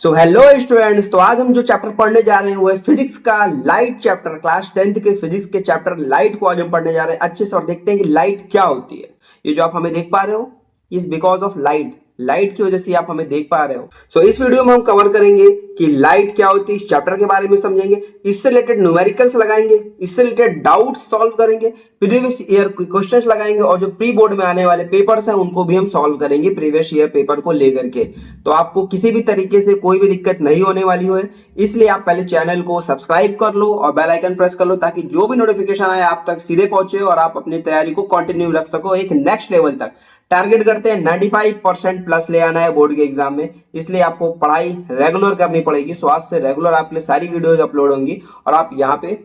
So hello students, तो आज हम जो चैप्टर पढ़ने जा रहे हैं वो है फिजिक्स का लाइट चैप्टर। क्लास 10th के फिजिक्स के चैप्टर लाइट को आज हम पढ़ने जा रहे हैं अच्छे से, और देखते हैं कि लाइट क्या होती है। ये जो आप हमें देख पा रहे हो, इस बिकॉज ऑफ लाइट, लाइट की वजह से आप हमें देख पा रहे हो। सो इस वीडियो में हम कवर करेंगे कि लाइट क्या होती है, इस चैप्टर के बारे में समझेंगे, इससे रिलेटेड न्यूमेरिकल्स लगाएंगे, इससे रिलेटेड डाउट्स सॉल्व करेंगे, प्रीवियस ईयर क्वेश्चंस लगाएंगे, और जो प्री बोर्ड में आने वाले पेपर्स हैं उनको भी हम सॉल्व करेंगे प्रीवियस ईयर पेपर को लेकर के। तो आपको किसी भी तरीके से कोई भी दिक्कत नहीं होने वाली है, इसलिए आप पहले चैनल को सब्सक्राइब कर लो और बेल आइकन प्रेस कर लो, ताकि जो भी नोटिफिकेशन आए आप तक सीधे पहुंचे और आप अपनी तैयारी को कंटिन्यू रख सको एक नेक्स्ट लेवल तक। टारगेट करते हैं 95% प्लस ले आना है बोर्ड के एग्जाम में, इसलिए आपको पढ़ाई रेगुलर करनी पड़ेगी। सो आज से रेगुलर आपके लिए सारी वीडियोज अपलोड होंगी और आप यहाँ पे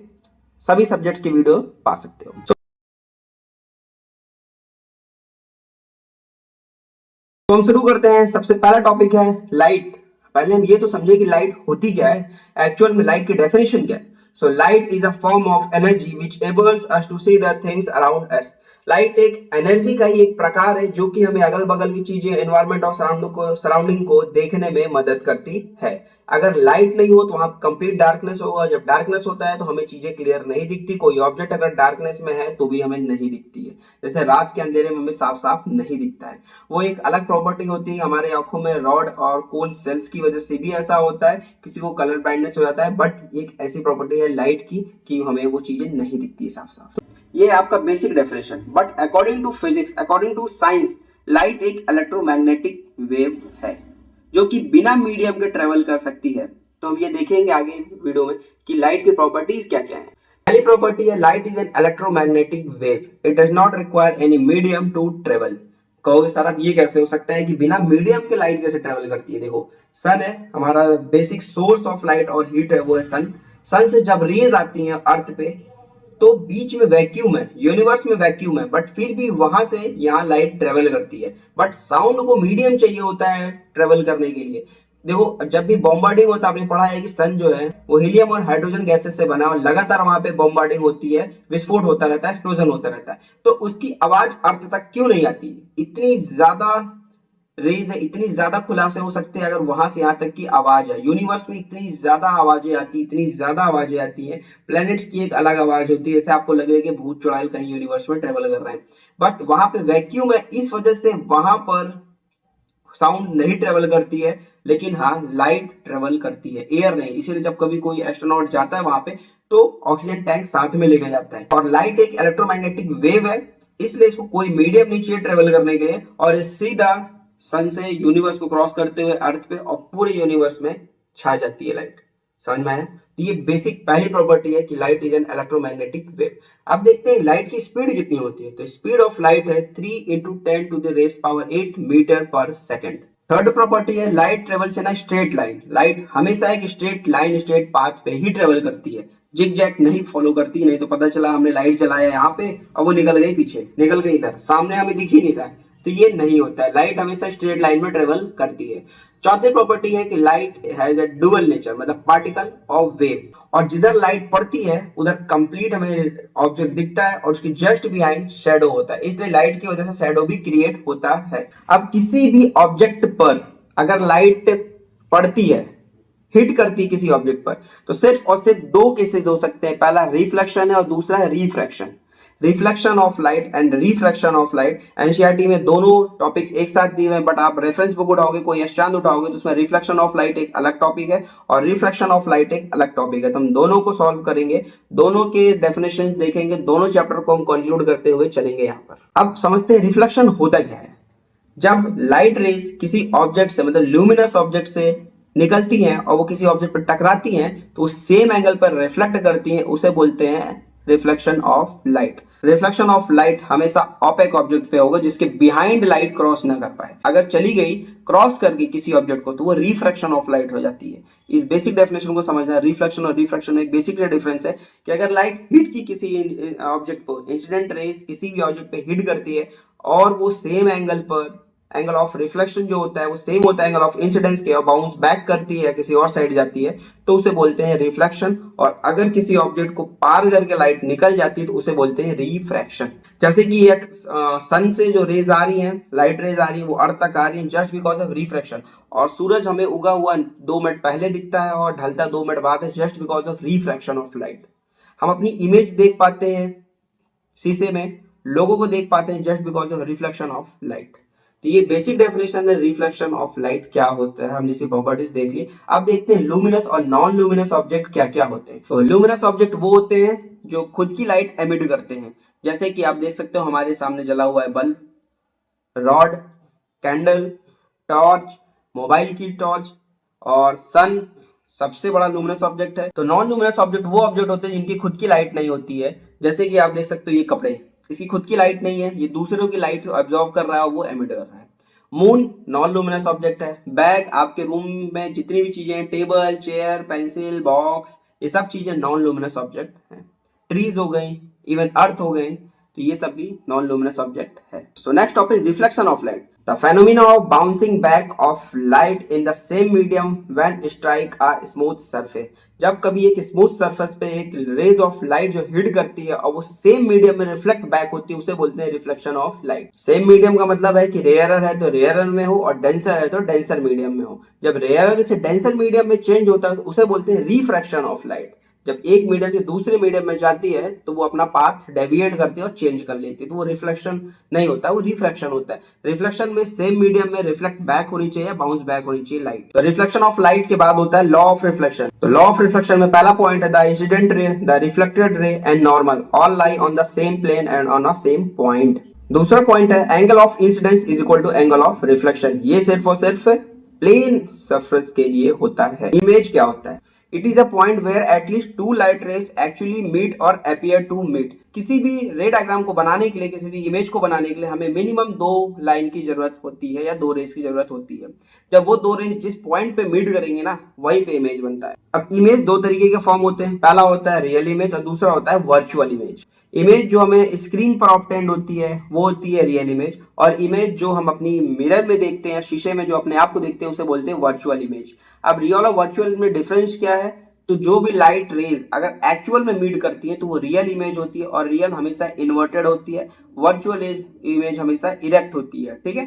सभी सब्जेक्ट्स की वीडियो पा सकते हो। तो हम शुरू करते हैं। सबसे पहला टॉपिक है लाइट। पहले हम ये तो समझे कि लाइट होती क्या है, एक्चुअल में लाइट की डेफिनेशन क्या है। So light is a form of energy which enables us to see the things around us. Light एक एनर्जी का ही एक प्रकार है जो कि हमें अगल बगल की चीजें, एनवायरमेंट और सराउंडिंग को देखने में मदद करती है। अगर लाइट नहीं हो तो वहां कंप्लीट डार्कनेस होगा। जब डार्कनेस होता है तो हमें चीजें क्लियर नहीं दिखती। कोई ऑब्जेक्ट अगर डार्कनेस में है तो भी हमें नहीं दिखती है, जैसे रात के अंधेरे में हमें साफ साफ नहीं दिखता है। वो एक अलग प्रॉपर्टी होती है। हमारे आंखों में रॉड और कोन सेल्स की वजह से भी ऐसा होता है, किसी को कलर ब्लाइंडनेस हो जाता है, बट एक ऐसी प्रॉपर्टी है लाइट की कि हमें वो चीजें नहीं दिखती साफ साफ। ये है आपका basic definition. But according to physics, according to science, light एक इलेक्ट्रोमैग्नेटिक वेव है जो कि बिना मीडियम के ट्रेवल कर सकती है। तो हम ये देखेंगे आगे वीडियो में कि लाइट की प्रॉपर्टीज क्या क्या है। पहली प्रॉपर्टी है light is an electromagnetic wave, it does not require any medium to travel. कहोगे सर अब ये कैसे हो सकता है कि बिना मीडियम के लाइट कैसे ट्रेवल करती है। देखो, सन है हमारा बेसिक सोर्स ऑफ लाइट और हीट है, वो है सन। सन से जब रेज आती हैं अर्थ पे तो बीच में वैक्यूम है, यूनिवर्स में वैक्यूम है, बट फिर भी वहां से यहाँ लाइट ट्रेवल करती है। बट साउंड को मीडियम चाहिए होता है ट्रेवल करने के लिए। देखो, जब भी बॉम्बार्डिंग होता है, आपने पढ़ा है कि सन जो है वो हीलियम और हाइड्रोजन गैसेस से बना है और लगातार वहां पे बॉम्बार्डिंग होती है, विस्फोट होता रहता है, एक्सप्लोजन होता रहता है। तो उसकी आवाज अर्थ तक क्यों नहीं आती? इतनी ज्यादा रेज है, इतनी ज्यादा खुलासे हो सकते हैं अगर वहां से यहाँ तक की आवाज है। यूनिवर्स में इतनी ज्यादा आवाजें आती, इतनी ज्यादा आवाजें आती हैं। प्लैनेट्स की एक अलग आवाज होती है, जैसे आपको लगेगा कि भूत चुड़ैल कहीं यूनिवर्स में ट्रेवल कर रहे हैं, बट वहां पे वैक्यूम है, इस वजह से वहां पर साउंड नहीं ट्रेवल करती है। लेकिन हाँ, लाइट ट्रेवल करती है, एयर नहीं। इसीलिए जब कभी कोई एस्ट्रोनॉट जाता है वहां पे तो ऑक्सीजन टैंक साथ में लेके जाता है। और लाइट एक इलेक्ट्रोमैग्नेटिक वेव है, इसलिए इसको कोई मीडियम नहीं चाहिए ट्रेवल करने के लिए, और ये सीधा सन से यूनिवर्स को क्रॉस करते हुए अर्थ पे और पूरे यूनिवर्स में छा जाती है लाइट। समझ में आया? तो ये बेसिक पहली प्रॉपर्टी है कि light is an electromagnetic wave. अब देखते हैं लाइट की स्पीड कितनी होती है। तो स्पीड ऑफ लाइट है 3 × 10⁻⁸ मीटर पर सेकेंड। थर्ड प्रॉपर्टी है light travels in a straight line. Light हमेशा एक स्ट्रेट लाइन, स्ट्रेट पाथ पे ही ट्रेवल करती है, जिग जैग नहीं फॉलो करती। नहीं तो पता चला हमने लाइट जलाया यहाँ पे और वो निकल गई पीछे, निकल गई इधर, सामने हमें दिख ही नहीं रहा है। तो ये नहीं होता है, लाइट हमेशा स्ट्रेट लाइन में ट्रेवल करती है। चौथी प्रॉपर्टी है कि light has a dual nature, मतलब पार्टिकल और वेव। और जिधर लाइट पड़ती है उधर कंप्लीट हमें ऑब्जेक्ट दिखता है और उसकी जस्ट बिहाइंड शैडो होता है, इसलिए लाइट की वजह से शैडो भी क्रिएट होता है। अब किसी भी ऑब्जेक्ट पर अगर लाइट पड़ती है, हिट करती है किसी ऑब्जेक्ट पर, तो सिर्फ और सिर्फ दो केसेस हो सकते हैं। पहला रिफ्लेक्शन है और दूसरा है refraction. Reflection of light and refraction of light, NCERT में दोनों टॉपिक्स एक साथ दिए हुए हैं, बट आप रेफरेंस बुक उठाओगे, कोई यशचांद उठाओगे, तो उसमें रिफ्लेक्शन ऑफ लाइट एक अलग टॉपिक है और रिफ्रैक्शन ऑफ लाइट एक अलग टॉपिक है। तो हम दोनों को सॉल्व करेंगे, दोनों के डेफिनेशंस देखेंगे, दोनों चैप्टर को हम कंक्लूड करते हुए चलेंगे यहाँ पर। अब समझते हैं रिफ्लेक्शन होता क्या है। जब लाइट रेज किसी ऑब्जेक्ट से, मतलब ल्यूमिनस ऑब्जेक्ट से निकलती हैं और वो किसी ऑब्जेक्ट पर टकराती हैं तो सेम एंगल पर रिफ्लेक्ट करती हैं, उसे बोलते हैं reflection of light. Reflection of light हमेशा ऑपेक ऑब्जेक्ट पे होगा जिसके बिहाइंड लाइट क्रॉस ना कर पाए। अगर चली गई क्रॉस करके किसी ऑब्जेक्ट को तो वो रिफ्रैक्शन ऑफ लाइट हो जाती है। इस बेसिक डेफिनेशन को समझना है। रिफ्लेक्शन और रिफ्रैक्शन में एक बेसिक डिफरेंस है कि अगर लाइट हिट की किसी ऑब्जेक्ट को, इंसिडेंट रेस किसी भी ऑब्जेक्ट पे हिट करती है और वो सेम एंगल पर एंगल ऑफ रिफ्लेक्शन जो होता है वो सेम होता है एंगल ऑफ इंसिडेंस के, और बाउंस बैक करती है या किसी और साइड जाती है तो उसे बोलते हैं रिफ्लेक्शन। और अगर किसी ऑब्जेक्ट को पार करके लाइट निकल जाती है तो उसे बोलते हैं रिफ्रैक्शन। जैसे कि एक सन से जो रेज आ रही हैं, लाइट रेज आ रही है, वो अर्थ तक आ रही है जस्ट बिकॉज ऑफ रिफ्रैक्शन, और सूरज हमें उगा हुआ 2 मिनट पहले दिखता है और ढलता 2 मिनट बाद है just because of refraction of light. हम अपनी इमेज देख पाते हैं शीशे में, लोगों को देख पाते हैं just because of reflection of light. तो ये बेसिक डेफिनेशन है रिफ्लेक्शन ऑफ लाइट क्या होता है, हमने इसकी प्रॉपर्टीज देख ली। अब देखते हैं लुमिनस और नॉन लुमिनस ऑब्जेक्ट क्या क्या होते हैं। तो लुमिनस ऑब्जेक्ट वो होते हैं जो खुद की लाइट एमिट करते हैं, जैसे कि आप देख सकते हो हमारे सामने जला हुआ है bulb, rod, candle, torch, mobile की टॉर्च और सन सबसे बड़ा लुमिनस ऑब्जेक्ट है। तो नॉन लुमिनस ऑब्जेक्ट वो ऑब्जेक्ट होते हैं जिनकी खुद की लाइट नहीं होती है, जैसे कि आप देख सकते हो ये कपड़े, इसकी खुद की लाइट नहीं है, ये दूसरों की लाइट ऑब्जॉर्व कर रहा है, वो एमिट कर रहा है। मून नॉन लुमिनस ऑब्जेक्ट है। बैग, आपके रूम में जितनी भी चीजें हैं, टेबल, चेयर, पेंसिल, बॉक्स, ये सब चीजें नॉन लुमिनस ऑब्जेक्ट हैं। ट्रीज हो गई, इवन अर्थ हो गई, तो ये सब भी नॉन लुमिनस ऑब्जेक्ट है। So next topic reflection of light, the phenomena of bouncing back of light in the same medium when strike a smooth surface. जब कभी एक स्मूथ सरफेस पे एक रेज ऑफ लाइट जो हिट करती है और वो सेम मीडियम में रिफ्लेक्ट बैक होती है, उसे बोलते हैं reflection of light. Same medium का मतलब है कि रेयरर है तो रेयरर में हो और डेंसर है तो डेंसर मीडियम में हो। जब रेयरर से डेंसर मीडियम में चेंज होता है तो उसे बोलते हैं रिफ्रैक्शन ऑफ लाइट। जब एक मीडियम से दूसरे मीडियम में जाती है तो वो अपना पाथ डेविएट करती है और चेंज कर लेती है, तो वो रिफ्लेक्शन नहीं होता, वो रिफ्रैक्शन होता है। रिफ्लेक्शन में सेम मीडियम में रिफ्लेक्ट बैक होनी चाहिए, बाउंस बैक होनी चाहिए लाइट। तो रिफ्लेक्शन ऑफ लाइट के बाद होता है लॉ ऑफ रिफ्लेक्शन। तो लॉ ऑफ रिफ्लेक्शन में पहला पॉइंट है the incident ray, the reflected ray and normal all lie on the same plane and on a same point. दूसरा पॉइंट है angle of incidence is equal to angle of reflection. ये सिर्फ और सिर्फ plane surface के लिए होता है। इमेज क्या होता है? It is a point where at least two light rays actually meet और अपीयर टू मीट। किसी भी रे डायग्राम को बनाने के लिए, किसी भी इमेज को बनाने के लिए हमें मिनिमम 2 लाइन की जरूरत होती है या 2 रेज की जरूरत होती है। जब वो 2 रेज जिस पॉइंट पे मीट करेंगे ना, वहीं पे इमेज बनता है। अब इमेज 2 तरीके के फॉर्म होते हैं, पहला होता है रियल इमेज और दूसरा होता है वर्चुअल इमेज। इमेज जो हमें स्क्रीन पर ऑब्टेंड होती है वो होती है रियल इमेज, और इमेज जो हम अपनी मिरर में देखते हैं, शीशे में जो अपने आप को देखते हैं, उसे बोलते हैं वर्चुअल इमेज। अब रियल और वर्चुअल में डिफरेंस क्या है? तो जो भी लाइट रेज अगर एक्चुअल में मीट करती है तो वो रियल इमेज होती है, और रियल हमेशा इन्वर्टेड होती है, वर्चुअल इमेज हमेशा इरेक्ट होती है। ठीक है,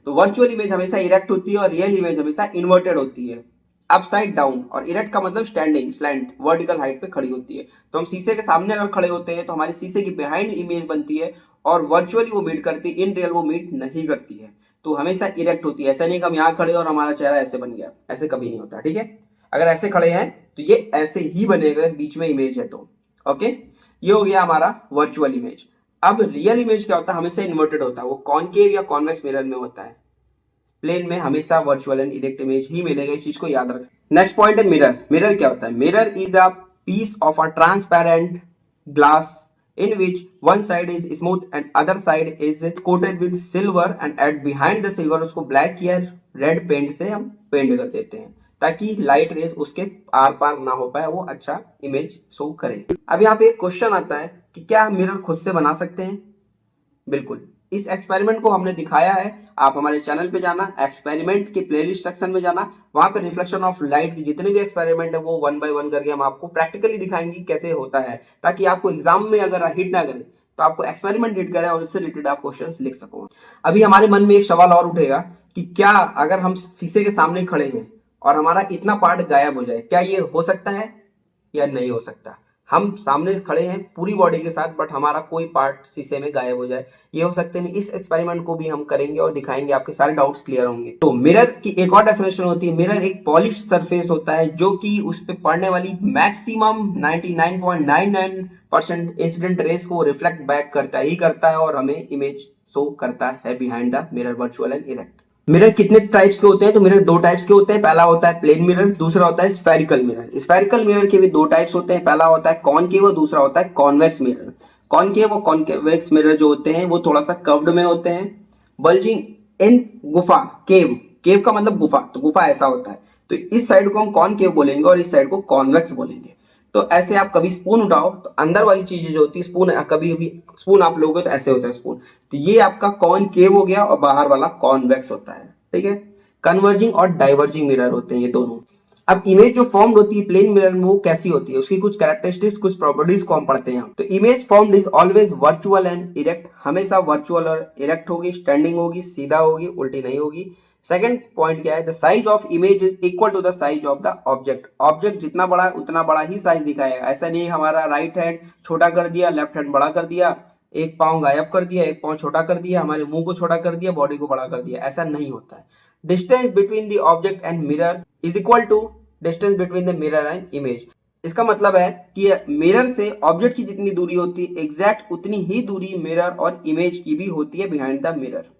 तो वर्चुअल इमेज हमेशा इरेक्ट होती है और रियल इमेज हमेशा इन्वर्टेड होती है, अपसाइड डाउन। और इरेक्ट का मतलब स्टैंडिंग, स्लैंट, वर्टिकल हाइट पे खड़ी होती है। तो हम शीशे के सामने अगर खड़े होते हैं तो हमारे शीशे की बिहाइंड इमेज बनती है, और वर्चुअली वो मीट करती है, इन रियल वो मीट नहीं करती है, तो हमेशा इरेक्ट होती है। ऐसा नहीं कि हम यहाँ खड़े और हमारा चेहरा ऐसे बन गया, ऐसे कभी नहीं होता। ठीक है, अगर ऐसे खड़े हैं तो ये ऐसे ही बनेगा, बीच में इमेज है तो। ओके, ये हो गया हमारा वर्चुअल इमेज। अब रियल इमेज क्या होता है? हमेशा इन्वर्टेड होता है, वो कॉनकेव या कॉन्वेक्स मिरर में होता है। प्लेन में हमेशा वर्चुअल एंड इरेक्ट इमेज ही मिलेगा, इस चीज को याद रखें। नेक्स्ट पॉइंट है मिरर। मिरर क्या होता है? Mirror is a piece of a transparent glass in which one side is smooth and other side is coated with silver and at behind the silver उसको ब्लैक या red paint से हम paint कर देते हैं ताकि लाइट रेज उसके are पार ना हो पाए, वो अच्छा इमेज शो करे। अब यहाँ पे एक क्वेश्चन आता है कि क्या हम मिरर खुद से बना सकते हैं? बिल्कुल, इस एक्सपेरिमेंट को हमने दिखाया है। आप हमारे चैनल पे जाना, एक्सपेरिमेंट के प्लेलिस्ट सेक्शन में जाना, वहां पे रिफ्लेक्शन ऑफ लाइट की जितने भी एक्सपेरिमेंट है वो 1 बाय 1 करके हम आपको प्रैक्टिकली दिखाएंगे कैसे होता है, ताकि आपको एग्जाम में अगर हिट ना करे तो आपको एक्सपेरिमेंट हिट करे और इससे रिलेटेड आप क्वेश्चन लिख सको। अभी हमारे मन में एक सवाल और उठेगा कि क्या अगर हम शीशे के सामने खड़े हैं और हमारा इतना पार्ट गायब हो जाए, क्या ये हो सकता है या नहीं हो सकता? हम सामने खड़े हैं पूरी बॉडी के साथ, बट हमारा कोई पार्ट शीशे में गायब हो जाए, ये हो सकते नहीं। इस एक्सपेरिमेंट को भी हम करेंगे और दिखाएंगे, आपके सारे डाउट्स क्लियर होंगे। तो मिरर की एक और डेफिनेशन होती है, मिरर एक पॉलिश सरफेस होता है जो कि उस पे पड़ने वाली मैक्सिमम 99.99% इंसिडेंट रेस को रिफ्लेक्ट बैक करता ही करता है और हमें इमेज शो करता है behind the mirror, virtual and erect. Mirror कितने टाइप्स के होते हैं? तो मिरर 2 टाइप्स के होते हैं, पहला होता है प्लेन मिरर, दूसरा होता है स्फेरिकल मिरर। स्फेरिकल मिरर के भी 2 टाइप्स होते हैं, पहला होता है कॉनकेव और दूसरा होता है कॉन्वेक्स मिरर। कॉनकेव और कॉन्वेक्स मिरर जो होते हैं वो थोड़ा सा कर्व्ड में होते हैं, बल्जिंग इन गुफा, केव, केव का मतलब गुफा, तो गुफा ऐसा होता है। तो इस साइड को हम कॉनकेव बोलेंगे और इस साइड को कॉन्वेक्स बोलेंगे। तो ऐसे आप कभी स्पून उठाओ तो अंदर वाली चीजें जो होती है स्पून, कभी कभी स्पून आप लोगे तो ऐसे होता है स्पून, तो ये आपका कॉनकेव हो गया और बाहर वाला कॉन्वेक्स होता है, ठीक है। कन्वर्जिंग और डाइवर्जिंग मिरर होते हैं ये दोनों। अब इमेज जो फॉर्म्ड होती है प्लेन मिरर में वो कैसी होती है, उसकी कुछ कैरेक्टरिस्टिक्स कुछ प्रॉपर्टीज को हम पढ़ते हैं। तो image formed is always virtual and erect, हमेशा वर्चुअल और इरेक्ट होगी, स्टैंडिंग होगी, सीधा होगी, उल्टी नहीं होगी। सेकंड पॉइंट क्या है, the size of image is equal to the size of the object, object जितना बड़ा है उतना बड़ा ही साइज दिखाएगा। ऐसा नहीं हमारा राइट हैंड छोटा कर दिया, लेफ्ट हैंड बड़ा कर दिया, एक पाँव गायब कर दिया, एक पाँव छोटा कर दिया, हमारे मुंह को छोटा कर दिया, बॉडी को बड़ा कर दिया, ऐसा नहीं होता है। Distance between the object and mirror is equal to distance between the mirror and image. इसका मतलब है कि मिरर से ऑब्जेक्ट की जितनी दूरी होती है एग्जैक्ट उतनी ही दूरी मिरर और इमेज की भी होती है बिहाइंड द मिरर।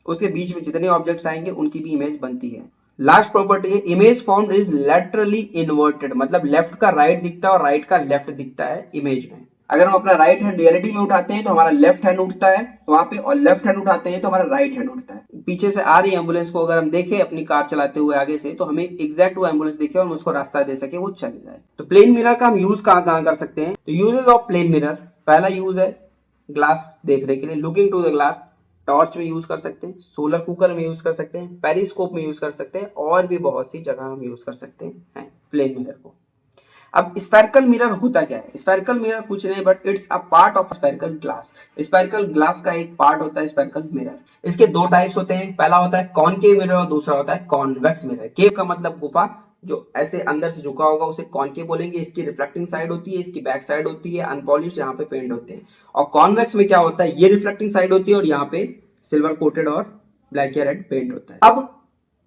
उसके बीच में जितने ऑब्जेक्ट्स आएंगे उनकी भी इमेज बनती है। लास्ट प्रॉपर्टी है image formed is laterally inverted, मतलब लेफ्ट का राइट दिखता है और राइट का लेफ्ट दिखता है इमेज में। अगर हम अपना राइट हैंड रियलिटी में उठाते हैं तो हमारा लेफ्ट हैंड उठता है वहां पे, और लेफ्ट हैंड उठाते हैं तो हमारा राइट हैंड उठता है। पीछे से आ रही एम्बुलेंस को अगर हम देखें अपनी कार चलाते हुए आगे से, तो हमें एग्जैक्ट वो एम्बुलेंस दिखे और उसको रास्ता दे सके, वो चले जाए। तो प्लेन मिरर का हम यूज कहाँ कहाँ कर सकते हैं, तो यूजेस ऑफ प्लेन मिरर, पहला यूज है ग्लास देखने के लिए, looking to the glass, torch में यूज कर सकते हैं, सोलर कुकर में यूज कर सकते हैं, पेरिस्कोप में यूज कर सकते हैं, और भी बहुत सी जगह हम यूज कर सकते हैं प्लेन मिरर को। अब स्पेरिकल मिरर होता क्या है, स्पेरिकल मिरर कुछ नहीं but it's a part of spherical glass, spherical glass का एक पार्ट होता है स्पेरिकल मिरर। इसके दो टाइप्स होते हैं, पहला होता है कॉनकेव मिरर और दूसरा होता है कॉन्वेक्स मिरर। केव का मतलब गुफा, जो ऐसे अंदर से झुका होगा उसे कॉनकेव बोलेंगे। इसकी रिफ्लेक्टिंग साइड होती है, इसकी बैक साइड होती है अनपॉलिश्ड, यहाँ पे पेंट होते हैं। और कॉन्वेक्स में क्या होता है, ये रिफ्लेक्टिंग साइड होती है और यहाँ पे सिल्वर कोटेड और ब्लैक या रेड पेंट होता है। अब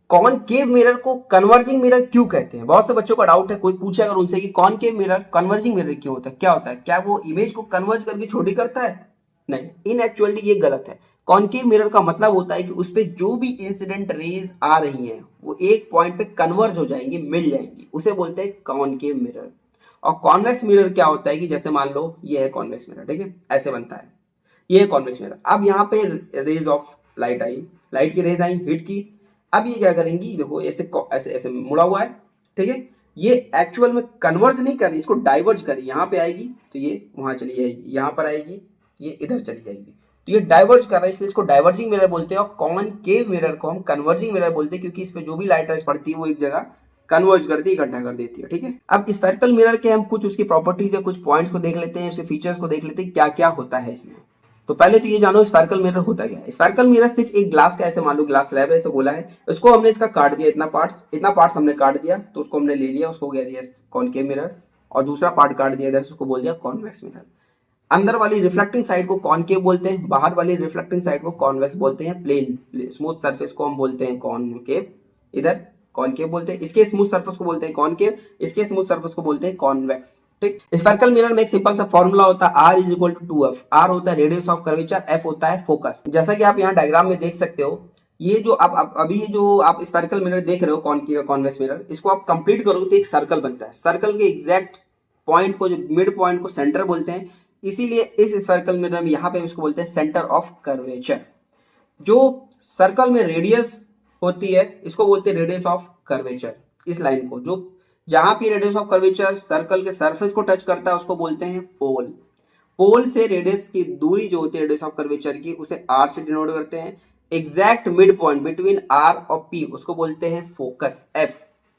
कॉनकेव मिरर को कन्वर्जिंग मिरर क्यों कहते हैं, बहुत से बच्चों का डाउट है, कोई पूछे अगर उनसे कि कॉनकेव मिरर कन्वर्जिंग मिरर क्यों होता है, क्या होता है, क्या वो इमेज को कन्वर्ज करके छोटी करता है, नहीं, इन एक्चुअलिटी ये गलत है। कॉनकेव मिरर का मतलब होता है कि उस पे जो भी इंसिडेंट रेज आ रही हैं वो एक पॉइंट पे कन्वर्ज हो जाएंगी, मिल जाएंगी, उसे बोलते हैं कॉनकेव मिरर। और कॉन्वेक्स मिरर क्या होता है कि जैसे मान लो ये है कॉन्वेक्स मिरर, ठीक है, ऐसे बनता है, ये है कॉन्वेक्स मिरर। अब यहाँ पे रेज ऑफ लाइट आई, लाइट की रेज आई, हिट की, अब ये क्या करेंगी, देखो ऐसे ऐसे ऐसे मुड़ा हुआ है, ठीक है, ये एक्चुअल में कन्वर्ज नहीं कर रही, इसको डाइवर्ज कर रही, यहाँ पे आएगी तो ये वहां चली जाएगी, यहाँ पर आएगी ये इधर चली जाएगी, तो ये डाइवर्ज कर रहा है, इसलिए इसको डाइवर्जिंग मिरर बोलते हैं। और कॉनकेव मिरर को हम कन्वर्जिंग मिरर बोलते हैं, क्योंकि इस पे जो भी लाइट रेज पड़ती है वो एक जगह कन्वर्ज करती है, इकट्ठा कर देती है, ठीक है। अब स्पेरिकल मिरर के हम कुछ उसकी प्रॉपर्टीज या कुछ पॉइंट्स को देख लेते हैं, उसके फीचर्स को देख लेते हैं, क्या क्या होता है इसमें। तो पहले तो ये जानो स्पेरिकल मिरर होता क्या है। स्पेरिकल मिरर सिर्फ एक ग्लास का, ऐसे मान लो ग्लास स्लैब है, ऐसे गोला है, उसको हमने इसका काट दिया, इतना पार्ट्स हमने काट दिया, तो उसको हमने ले लिया, उसको कह दिया कॉनकेव मिरर, और दूसरा पार्ट काट दिया इधर से, उसको बोल दिया कॉन्वेक्स मिरर। अंदर वाली रिफ्लेक्टिंग साइड को कॉनकेव बोलते हैं, बाहर वाली रिफ्लेक्टिंग साइड को कॉन्वेक्स बोलते हैं। प्लेन स्मूथ सरफेस को हम बोलते हैं कॉनकेव, इधर कॉनकेव बोलते हैं, इसके स्मूथ सरफेस को बोलते हैं कॉनकेव, इसके स्मूथ सरफेस को बोलते हैं कॉन्वेक्स, ठीक। स्फेरिकल मिरर में एक सिंपल सा फॉर्मूला होता है, R is equal to 2F। R होता है रेडियस ऑफ कर्वेचर, F होता है फोकस। जैसा कि आप यहाँ डायग्राम में देख सकते हो, ये जो आप अभी जो आप स्फेरिकल मिरर देख रहे हो कॉनकेव या कॉन्वेक्स मिरर, इसको आप कंप्लीट करोगे तो एक सर्कल बनता है। सर्कल के एग्जैक्ट पॉइंट को, जो मिड पॉइंट को सेंटर बोलते हैं, इसीलिए इस स्फेरिकल मिरर में यहाँ पे इसको बोलते हैं सेंटर ऑफ कर्वेचर। जो सर्कल में रेडियस होती है इसको बोलते हैं रेडियस ऑफ कर्वेचर। इस लाइन को, जो जहां पे रेडियस ऑफ कर्वेचर सर्कल के सरफेस को टच करता है उसको बोलते हैं पोल। पोल से रेडियस की दूरी जो होती है रेडियस ऑफ कर्वेचर की, उसे R से डिनोट करते हैं। Exact mid point between R और P उसको बोलते हैं फोकस, F।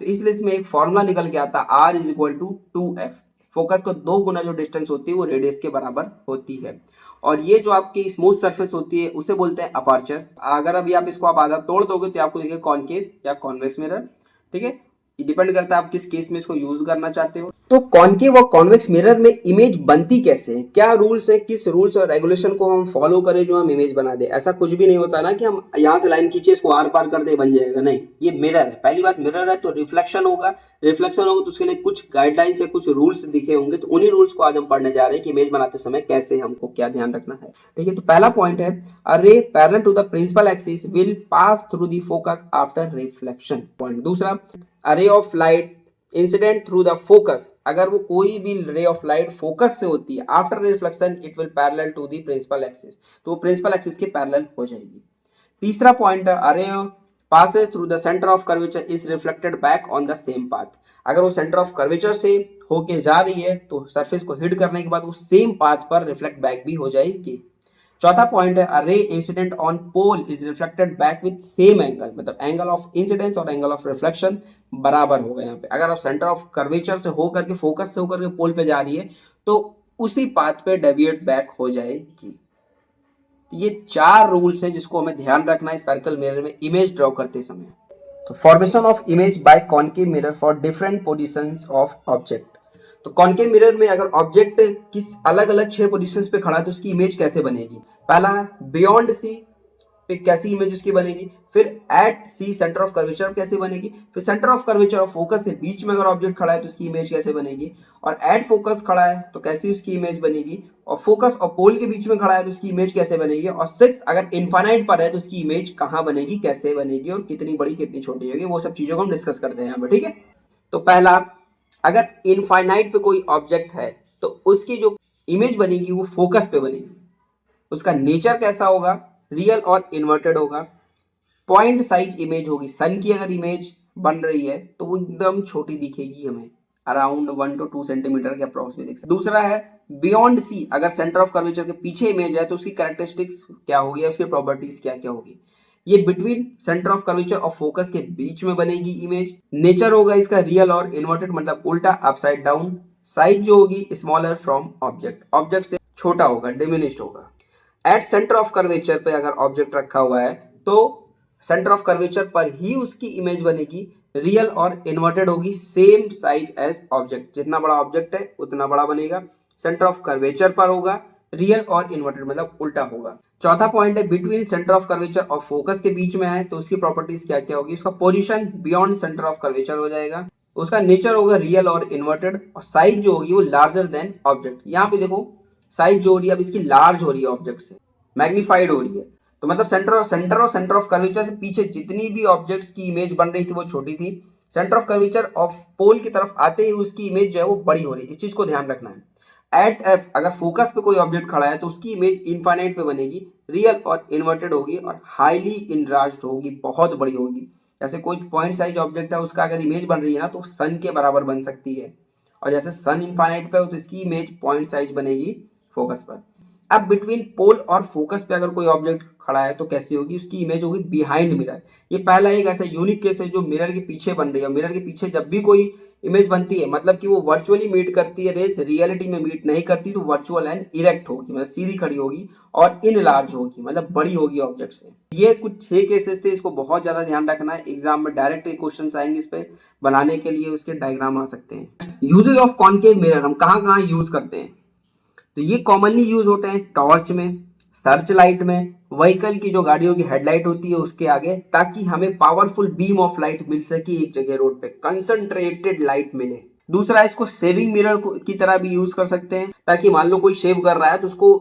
तो इसलिए इसमें एक फॉर्मूला निकल के आता है, R is equal to 2F। Focus को 2 गुना जो डिस्टेंस होती है वो रेडियस के बराबर होती है। और ये जो आपकी स्मूथ सरफेस होती है उसे बोलते हैं अपर्चर। अगर अभी आप इसको आप आधा तोड़ दोगे तो आपको देखिए कॉनकेव या कॉन्वेक्स मिरर, ठीक है। डिपेंड करता है आप किस केस में इसको यूज करना चाहते हो। तो कॉनकेव और कॉन्वेक्स मिरर में इमेज बनती कैसे है, क्या रूल्स है, किस रूल्स और रेगुलेशन को हम फॉलो करें जो हम इमेज बना दे। ऐसा कुछ भी नहीं होता ना कि हम यहाँ से लाइन खींचे इसको आर पार कर दे बन जाएगा, नहीं। ये मिरर है, पहली बात मिरर है तो रिफ्लेक्शन होगा, रिफ्लेक्शन होगा तो उसके लिए कुछ गाइडलाइंस या कुछ रूल्स दिखे होंगे, तो उन्हीं रूल्स को आज हम पढ़ने जा रहे हैं कि इमेज बनाते समय कैसे हमको क्या ध्यान रखना है, ठीक है। तो पहला पॉइंट है, a ray parallel to the principal axis will pass through the focus after reflection. Point दूसरा, a ray of light incident through the focus, अगर वो कोई भी रे ऑफ लाइट फोकस से होती है after reflection it will parallel to the principal axis, तो वो प्रिंसिपल एक्सिस के पैरेलल हो जाएगी। तीसरा पॉइंट, अरे passes through the center of curvature is reflected back on the same path। अगर वो सेंटर ऑफ कर्वेचर से होके जा रही है तो सरफेस को हिट करने के बाद वो सेम पाथ पर रिफ्लेक्ट बैक भी हो जाएगी। चौथा पॉइंट है, a ray incident on pole is reflected back with same angle, मतलब एंगल ऑफ इंसिडेंस और एंगल ऑफ रिफ्लेक्शन बराबर होगा यहाँ पे। अगर आप सेंटर ऑफ कर्वेचर से होकर के फोकस से होकर के पोल पे जा रही है तो उसी पाथ पे डेविएट बैक हो जाएगी। ये 4 रूल्स हैं जिसको हमें ध्यान रखना है स्फेरिकल मिरर में इमेज ड्रॉ करते समय। तो formation of image by concave mirror for different positions of object. तो कॉनकेव मिरर में अगर ऑब्जेक्ट किस अलग अलग 6 पोजीशंस पे खड़ा है तो उसकी इमेज कैसे बनेगी। पहला बियॉन्ड सी पे कैसी इमेज उसकी बनेगी, फिर at C centre of curvature कैसे बनेगी, फिर सेंटर ऑफ कर्वेचर और फोकस के बीच में अगर ऑब्जेक्ट खड़ा है तो उसकी इमेज कैसे बनेगी, और एट फोकस खड़ा है तो कैसी उसकी इमेज बनेगी, और फोकस और पोल के बीच में खड़ा है तो उसकी इमेज कैसे बनेगी, और सिक्स अगर इनफाइनाइट पर है तो उसकी इमेज कहाँ बनेगी, कैसे बनेगी और कितनी बड़ी कितनी छोटी होगी, वो सब चीजों को हम डिस्कस करते हैं यहाँ पे, ठीक है। तो पहला, अगर इनफाइनाइट पे कोई ऑब्जेक्ट है तो उसकी जो इमेज बनेगी वो फोकस पे बनेगी। उसका नेचर कैसा होगा, रियल और इन्वर्टेड होगा। पॉइंट साइज इमेज होगी, सन की अगर इमेज बन रही है तो वो एकदम छोटी दिखेगी, हमें अराउंड 1 to 2 सेंटीमीटर के अप्रॉक्स में देख सकते। दूसरा है बियॉन्ड सी, अगर सेंटर ऑफ कर्वेचर के पीछे इमेज है तो उसकी कैरेक्टरिस्टिक्स क्या होगी, उसकी प्रॉपर्टीज क्या क्या होगी। ये बिटवीन सेंटर ऑफ कर्वेचर और फोकस के बीच में बनेगी इमेज। नेचर होगा इसका रियल और इन्वर्टेड, मतलब उल्टा अपसाइड डाउन। साइज जो होगी स्मॉलर फ्रॉम ऑब्जेक्ट, ऑब्जेक्ट से छोटा होगा, डिमिनिश्ड होगा। एट सेंटर ऑफ कर्वेचर पे अगर ऑब्जेक्ट रखा हुआ है तो सेंटर ऑफ कर्वेचर पर ही उसकी इमेज बनेगी, रियल और इन्वर्टेड होगी, सेम साइज एज ऑब्जेक्ट, जितना बड़ा ऑब्जेक्ट है उतना बड़ा बनेगा। सेंटर ऑफ कर्वेचर पर होगा, रियल और इन्वर्टेड मतलब उल्टा होगा। चौथा पॉइंट है बिटवीन सेंटर ऑफ कर्वेचर और फोकस के बीच में है तो उसकी प्रॉपर्टीज क्या क्या होगी। उसका position beyond centre of curvature हो जाएगा, उसका नेचर होगा रियल और इन्वर्टेड, और साइज जो होगी वो लार्जर देन ऑब्जेक्ट। यहाँ पे देखो साइज जो हो रही है अब इसकी लार्ज हो रही है, ऑब्जेक्ट से मैग्नीफाइड हो रही है, तो मतलब सेंटर ऑफ कर्वेचर से पीछे जितनी भी ऑब्जेक्ट्स की इमेज बन रही थी वो छोटी थी, सेंटर ऑफ कर्वेचर ऑफ पोल की तरफ आते ही उसकी इमेज जो है वो बड़ी हो रही है। इस चीज को ध्यान रखना है। एट एफ अगर फोकस पे कोई ऑब्जेक्ट खड़ा है तो उसकी इमेज इनफाइनाइट पे बनेगी, रियल और इन्वर्टेड होगी और हाईली इनलार्ज्ड होगी, बहुत बड़ी होगी। जैसे कोई पॉइंट साइज ऑब्जेक्ट है उसका अगर इमेज बन रही है ना तो सन के बराबर बन सकती है, और जैसे सन इनफाइनाइट पे हो तो इसकी इमेज पॉइंट साइज बनेगी फोकस पर। अब बिटवीन पोल और फोकस पे अगर कोई ऑब्जेक्ट खड़ा है तो कैसी होगी, उसकी इमेज होगी बिहाइंड मिरर। ये पहला एक ऐसा यूनिक केस है जो मिरर के पीछे बन रही है। मिरर के पीछे जब भी कोई इमेज बनती है मतलब कि वो वर्चुअली मीट करती है रेज, रियलिटी में मीट नहीं करती, तो वर्चुअल एंड इरेक्ट होगी, मतलब सीधी खड़ी होगी और इन लार्ज होगी, मतलब बड़ी होगी ऑब्जेक्ट से। ये कुछ 6 केसेस थे, इसको बहुत ज्यादा ध्यान रखना है। एग्जाम में डायरेक्ट क्वेश्चन आएंगे इस पे, बनाने के लिए उसके डायग्राम आ सकते हैं। यूजेज ऑफ कॉनकेव मिरर हम कहाँ कहाँ यूज करते हैं, तो ये कॉमनली यूज होते हैं टॉर्च में, सर्च लाइट में, व्हीकल की जो गाड़ियों की हेडलाइट होती है उसके आगे, ताकि हमें पावरफुल बीम ऑफ लाइट मिल सके एक जगह रोड पे, कंसंट्रेटेड लाइट मिले। दूसरा, इसको सेविंग मिरर की तरह भी यूज कर सकते हैं, ताकि मान लो कोई शेव कर रहा है तो उसको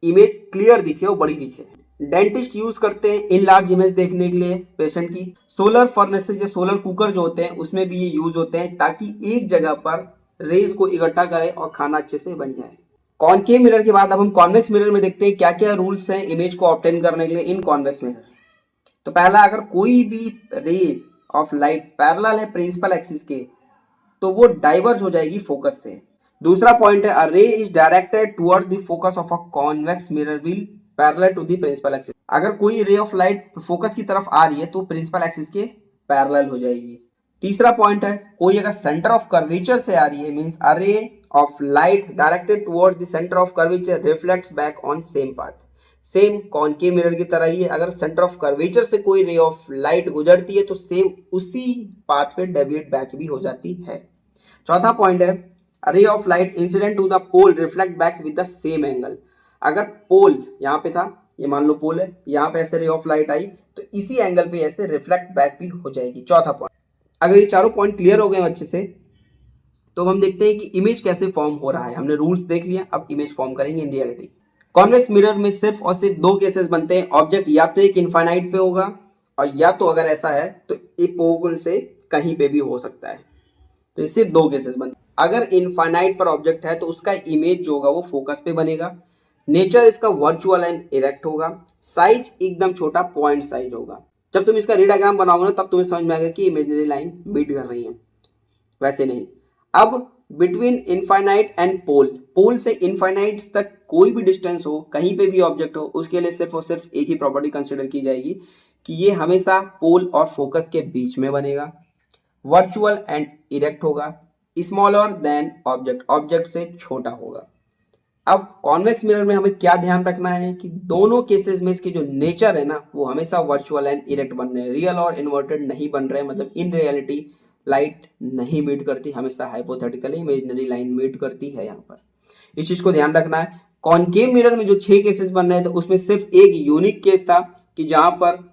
इमेज क्लियर दिखे और बड़ी दिखे। डेंटिस्ट यूज करते हैं इन लार्ज इमेज देखने के लिए पेशेंट की। सोलर फर्नेसेस या सोलर कुकर जो होते हैं उसमें भी ये यूज होते हैं, ताकि एक जगह पर रेज को इकट्ठा करे और खाना अच्छे से बन जाए। कॉनकेव मिरर के बाद अब हम कॉन्वेक्स मिरर में देखते हैं क्या क्या रूल्स हैं इमेज को ऑब्टेन करने के लिए इन कॉन्वेक्स मिरर। तो पहला, अगर कोई भी रे ऑफ लाइट पैरेलल है प्रिंसिपल एक्सिस के तो वो डाइवर्ज हो जाएगी फोकस से। दूसरा पॉइंट है, a ray is directed towards the focus of a convex mirror will parallel to the principal axis. अगर कोई रे ऑफ लाइट फोकस की तरफ आ रही है तो प्रिंसिपल एक्सिस के पैरेलल हो जाएगी। तीसरा पॉइंट है, कोई अगर सेंटर ऑफ कर्वेचर से आ रही है मींस अ रे of light directed towards the center of curvature reflects back on same path। Same concave mirror की तरह ही है, अगर सेंटर ऑफ कर्वेचर से कोई रे ऑफ लाइट गुजरती है तो सेम उसी पाथ पे डेविएट बैक भी हो जाती है। चौथा पॉइंट है, ray of light incident to the pole reflect back with the same angle. अगर पोल यहाँ पे था, ये मान लो पोल है, यहाँ पे ऐसे रे ऑफ लाइट आई तो इसी एंगल पे ऐसे रिफ्लेक्ट बैक भी हो जाएगी। चौथा पॉइंट। अगर ये चारों पॉइंट क्लियर हो गए अच्छे से तो हम देखते हैं कि इमेज कैसे फॉर्म हो रहा है। हमने रूल्स देख लिया, अब इमेज फॉर्म करेंगे इन रियलिटी। कॉन्वेक्स मिरर में सिर्फ और सिर्फ 2 केसेस बनते हैं, ऑब्जेक्ट या तो एक इनफाइनाइट पे होगा और या तो अगर ऐसा है तो एक पोल से कहीं पे भी हो सकता है। तो सिर्फ 2 केसेस बनते हैं। अगर इनफाइनाइट पर ऑब्जेक्ट है तो उसका इमेज जो होगा वो फोकस पे बनेगा, नेचर इसका वर्चुअल एंड इरेक्ट होगा, साइज एकदम छोटा पॉइंट साइज होगा। जब तुम इसका रे डायग्राम बनाओगे ना तब तुम्हें समझ में आएगा कि इमेजिनरी लाइन मीट कर रही है, वैसे नहीं। अब बिटवीन इनफाइनाइट एंड पोल, पोल से इनफाइनाइट तक कोई भी डिस्टेंस हो, कहीं पे भी ऑब्जेक्ट हो, उसके लिए सिर्फ और सिर्फ एक ही प्रॉपर्टी कंसिडर की जाएगी कि ये हमेशा पोल और फोकस के बीच में बनेगा, वर्चुअल एंड इरेक्ट होगा, स्मॉलर देन ऑब्जेक्ट, ऑब्जेक्ट से छोटा होगा। अब कॉन्वेक्स मिरर में हमें क्या ध्यान रखना है कि दोनों केसेस में इसकी जो नेचर है ना वो हमेशा वर्चुअल एंड इरेक्ट बन रहे हैं, रियल और इन्वर्टेड नहीं बन रहे हैं। मतलब इन रियलिटी लाइट नहीं मीट करती, हमेशा हाइपोथेटिकली इमेजिनरी लाइन मीट करती है। यहाँ पर इस चीज को ध्यान रखना है। कॉनकेव मिरर में जो 6 केसेस बन रहे थे उसमें सिर्फ एक यूनिक केस था कि जहां पर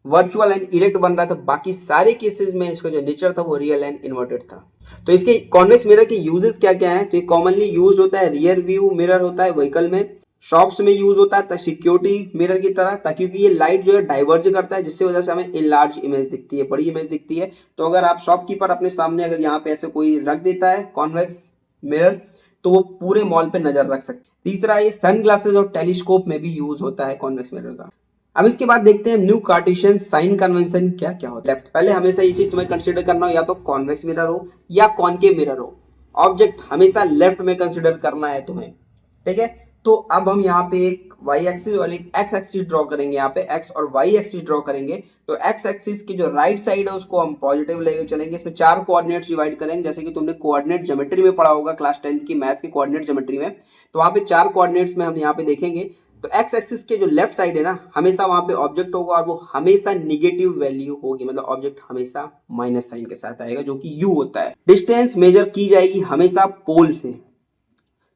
वर्चुअल एंड इरेक्ट बन रहा था, बाकी सारे केसेस में इसका जो नेचर था वो रियल एंड इन्वर्टेड था। तो इसके कॉन्वेक्स मिरर के यूजेस क्या क्या है, तो ये कॉमनली यूज होता है, रियर व्यू मिरर होता है व्हीकल में, शॉप्स में यूज होता है सिक्योरिटी मिरर की तरह, ताकि ये लाइट जो है डाइवर्ज करता है, जिसकी वजह से हमें लार्ज इमेज दिखती है, बड़ी इमेज दिखती है। तो अगर आप शॉपकीपर अपने सामने अगर यहाँ पे ऐसे कोई रख देता है कॉन्वेक्स मिरर तो वो पूरे मॉल पे नजर रख सकते हैं। तीसरा, ये सन ग्लासेस और टेलीस्कोप में भी यूज होता है कॉन्वेक्स मिरर का। अब इसके बाद देखते हैं न्यू कार्टेशियन साइन कन्वेंशन क्या क्या होता है। लेफ्ट, पहले हमेशा ये चीज तुम्हें कंसीडर करना हो, या तो कॉन्वेक्स मिरर हो या कॉनकेव मिरर हो, ऑब्जेक्ट हमेशा लेफ्ट में कंसीडर करना है तुम्हें, ठीक है। तो अब हम यहाँ पे एक वाई एक्सिस और एक एक्स एक्सिस ड्रॉ करेंगे, यहाँ पे एक्स और वाई एक्सिस ड्रॉ करेंगे। तो एक्स एक्सिस की जो राइट साइड है उसको हम पॉजिटिव लेके चलेंगे, इसमें 4 कोऑर्डिनेट्स डिवाइड करेंगे, जैसे कि तुमने कोऑर्डिनेट ज्योमेट्री में पढ़ा होगा क्लास 10 की मैथ की कोऑर्डिनेट ज्योमेट्री में। तो वहाँ पे 4 कोऑर्डिनेट्स में हम यहाँ पे देखेंगे। तो एक्स एक्सिस के जो लेफ्ट साइड है ना हमेशा वहां पे ऑब्जेक्ट होगा और वो हमेशा निगेटिव वैल्यू होगी, मतलब ऑब्जेक्ट हमेशा माइनस साइन के साथ आएगा जो कि यू होता है। डिस्टेंस मेजर की जाएगी हमेशा पोल से,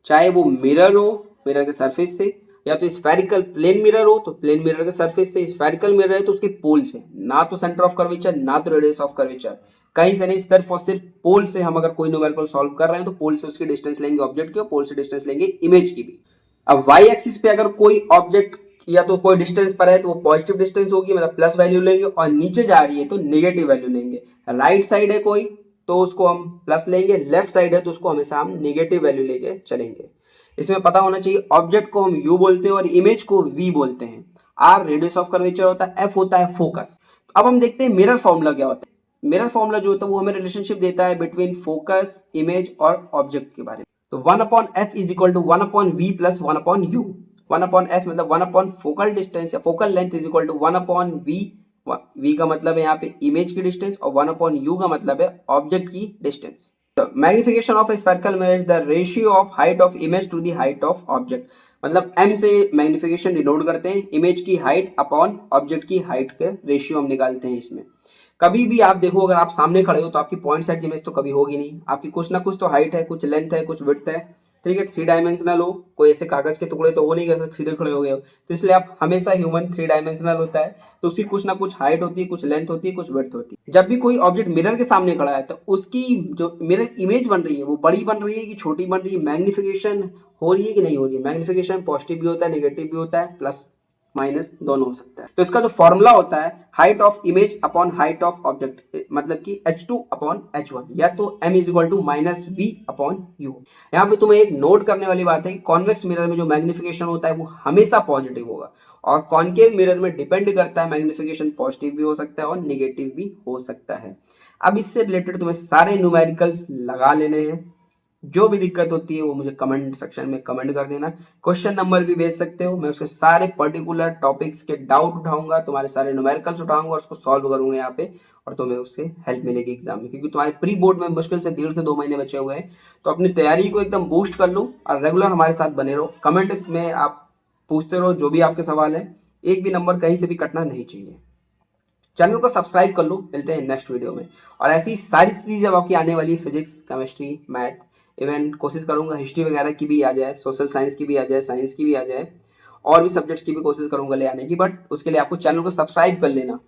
चाहे वो मिरर हो मिरर के सरफेस से, या तो स्फेरिकल प्लेन मिरर हो तो प्लेन मिरर के सरफेस से, स्फेरिकल मिरर है तो उसके पोल से, ना तो सेंटर ऑफ कर्वेचर ना तो रेडियस ऑफ कर्वेचर, कहीं से नहीं, सिर्फ और सिर्फ पोल से। हम अगर कोई न्यूमेरिकल सॉल्व कर रहे हैं तो पोल से उसकी डिस्टेंस लेंगे ऑब्जेक्ट की, और पोल से डिस्टेंस लेंगे इमेज की भी। अब वाई एक्सिस पे अगर कोई ऑब्जेक्ट या तो कोई डिस्टेंस पर है तो वो पॉजिटिव डिस्टेंस होगी, मतलब प्लस वैल्यू लेंगे, और नीचे जा रही है तो नेगेटिव वैल्यू लेंगे। राइट साइड है कोई तो उसको हम प्लस लेंगे, लेफ्ट साइड है तो उसको हमेशा हम नेगेटिव वैल्यू लेके चलेंगे। इसमें पता होना चाहिए ऑब्जेक्ट को हम यू बोलते हैं और इमेज को वी बोलते हैं। आर रेडियस ऑफ कर्वेचर होता है, एफ होता है फोकस। अब हम देखते हैं मिरर फॉर्मूला क्या होता है। मिरर फॉर्मूला जो होता है वो हमें रिलेशनशिप देता है बिटवीन फोकस, इमेज और ऑब्जेक्ट के बारे में। तो 1/f is equal to 1/v plus 1/u। 1/f मतलब 1 फोकल डिस्टेंस या focal length is equal to 1/v। v का मतलब है यहाँ पे इमेज की डिस्टेंस और 1/u का मतलब है ऑब्जेक्ट की distance. Magnification of spherical mirror is the ratio of height of image to the height of object. मतलब m से मैग्निफिकेशन डिनोट करते हैं, इमेज की हाइट अपॉन ऑब्जेक्ट की हाइट के रेशियो हम निकालते हैं इसमें। कभी भी आप देखो अगर आप सामने खड़े हो तो आपकी पॉइंट साइड इमेज तो कभी होगी नहीं, आपकी कुछ ना कुछ तो हाइट है, कुछ लेंथ है, कुछ विड्थ है, ठीक है। 3 डायमेंशनल हो, कोई ऐसे कागज के टुकड़े तो हो नहीं कर सकते सीधे खड़े हो गए हो, तो इसलिए आप हमेशा ह्यूमन 3 डायमेंशनल होता है, तो उसकी कुछ ना कुछ हाइट होती है, कुछ लेंथ होती है, कुछ विड्थ होती है। जब भी कोई ऑब्जेक्ट मिरर के सामने खड़ा है तो उसकी जो मिरर इमेज बन रही है वो बड़ी बन रही है कि छोटी बन रही है, मैग्निफिकेशन हो रही है कि नहीं हो रही है। मैग्निफिकेशन पॉजिटिव भी होता है, नेगेटिव भी होता है, प्लस माइनस दोनों हो सकता है। तो इसका जो फॉर्मूला होता है height of image upon height of object, मतलब कि h2 अपॉन h1, या तो m is equal to minus v upon u। यहाँ पे तुम्हें एक नोट करने वाली बात है कि कॉन्वेक्स मिरर में जो मैग्निफिकेशन होता है वो हमेशा पॉजिटिव होगा, और कॉनकेव मिरर में डिपेंड करता है, मैग्निफिकेशन पॉजिटिव भी हो सकता है और निगेटिव भी हो सकता है। अब इससे रिलेटेड तुम्हें सारे न्यूमेरिकल्स लगा लेने हैं। जो भी दिक्कत होती है वो मुझे कमेंट सेक्शन में कमेंट कर देना, क्वेश्चन नंबर भी भेज सकते हो, मैं उसके सारे पर्टिकुलर टॉपिक्स के डाउट उठाऊंगा, तुम्हारे सारे न्यूमेरिकल्स उठाऊंगा और उसको सॉल्व करूंगा यहाँ पे, और तुम्हें उससे हेल्प मिलेगी एग्जाम में, क्योंकि तुम्हारे प्री बोर्ड में मुश्किल से 1.5 से 2 महीने बचे हुए हैं। तो अपनी तैयारी को एकदम बूस्ट कर लो और रेगुलर हमारे साथ बने रहो। कमेंट में आप पूछते रहो जो भी आपके सवाल है, एक भी नंबर कहीं से भी कटना नहीं चाहिए। चैनल को सब्सक्राइब कर लो, मिलते हैं नेक्स्ट वीडियो में। और ऐसी सारी सीरीज जब आपकी आने वाली, फिजिक्स, केमिस्ट्री, मैथ, इवन कोशिश करूंगा हिस्ट्री वगैरह की भी आ जाए, सोशल साइंस की भी आ जाए, साइंस की भी आ जाए, और भी सब्जेक्ट्स की भी कोशिश करूंगा ले आने की, बट उसके लिए आपको चैनल को सब्सक्राइब कर लेना।